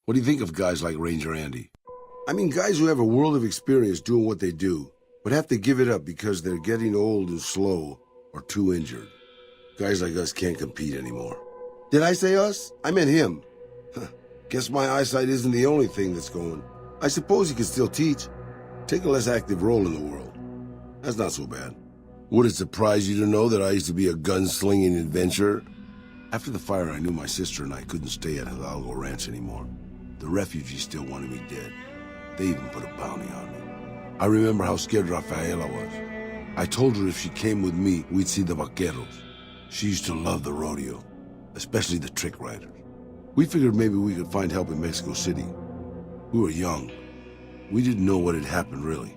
What do you think of guys like Ranger Andy? I mean, guys who have a world of experience doing what they do, but have to give it up because they're getting old and slow or too injured. Guys like us can't compete anymore. Did I say us? I meant him. Guess my eyesight isn't the only thing that's going. I suppose he could still teach. Take a less active role in the world. That's not so bad. Would it surprise you to know that I used to be a gunslinging adventurer? After the fire, I knew my sister and I couldn't stay at Hidalgo Ranch anymore. The refugees still wanted me dead. They even put a bounty on me. I remember how scared Rafaela was. I told her if she came with me, we'd see the vaqueros. She used to love the rodeo, especially the trick riders. We figured maybe we could find help in Mexico City. We were young. We didn't know what had happened, really.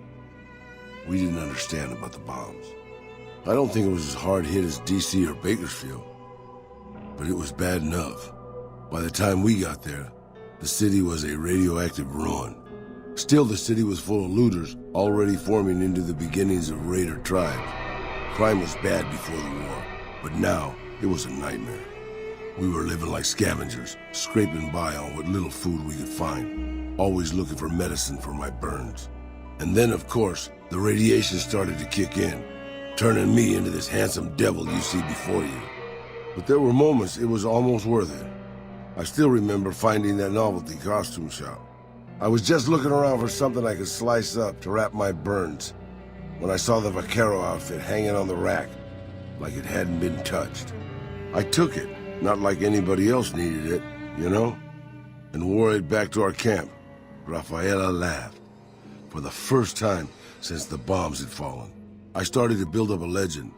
We didn't understand about the bombs. I don't think it was as hard hit as D.C. or Bakersfield, but it was bad enough. By the time we got there, the city was a radioactive ruin. Still, the city was full of looters, already forming into the beginnings of raider tribes. Crime was bad before the war, but now it was a nightmare. We were living like scavengers, scraping by on what little food we could find, always looking for medicine for my burns. And then, of course, the radiation started to kick in, turning me into this handsome devil you see before you. But there were moments it was almost worth it. I still remember finding that novelty costume shop. I was just looking around for something I could slice up to wrap my burns when I saw the vaquero outfit hanging on the rack like it hadn't been touched. I took it, not like anybody else needed it, you know, and wore it back to our camp. Rafaela laughed. For the first time since the bombs had fallen, I started to build up a legend.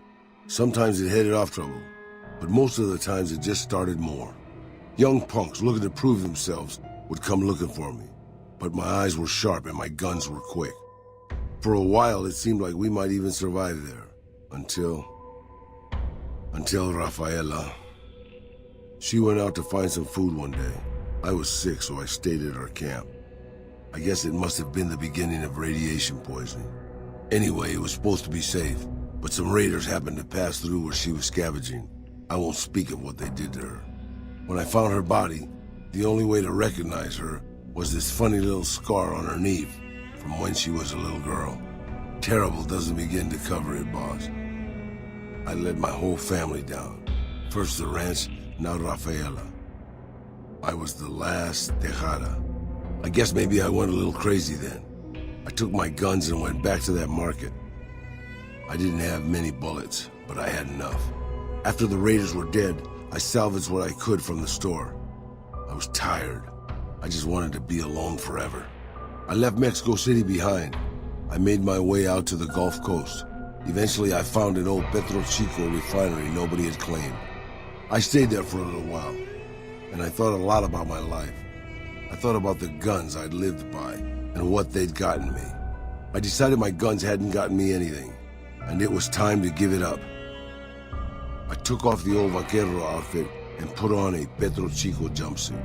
Sometimes it headed off trouble, but most of the times it just started more. Young punks looking to prove themselves would come looking for me, but my eyes were sharp and my guns were quick. For a while, it seemed like we might even survive there, until Rafaela. She went out to find some food one day. I was sick, so I stayed at our camp. I guess it must have been the beginning of radiation poisoning. Anyway, it was supposed to be safe, but some raiders happened to pass through where she was scavenging. I won't speak of what they did to her. When I found her body, the only way to recognize her was this funny little scar on her knee from when she was a little girl. Terrible doesn't begin to cover it, boss. I let my whole family down. First the ranch, now Rafaela. I was the last Tejada. I guess maybe I went a little crazy then. I took my guns and went back to that market. I didn't have many bullets, but I had enough. After the raiders were dead, I salvaged what I could from the store. I was tired. I just wanted to be alone forever. I left Mexico City behind. I made my way out to the Gulf Coast. Eventually, I found an old Petro Chico refinery nobody had claimed. I stayed there for a little while, and I thought a lot about my life. I thought about the guns I'd lived by and what they'd gotten me. I decided my guns hadn't gotten me anything, and it was time to give it up. I took off the old vaquero outfit and put on a Petro Chico jumpsuit.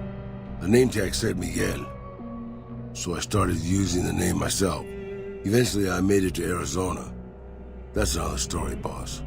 The name tag said Miguel, so I started using the name myself. Eventually, I made it to Arizona. That's another story, boss.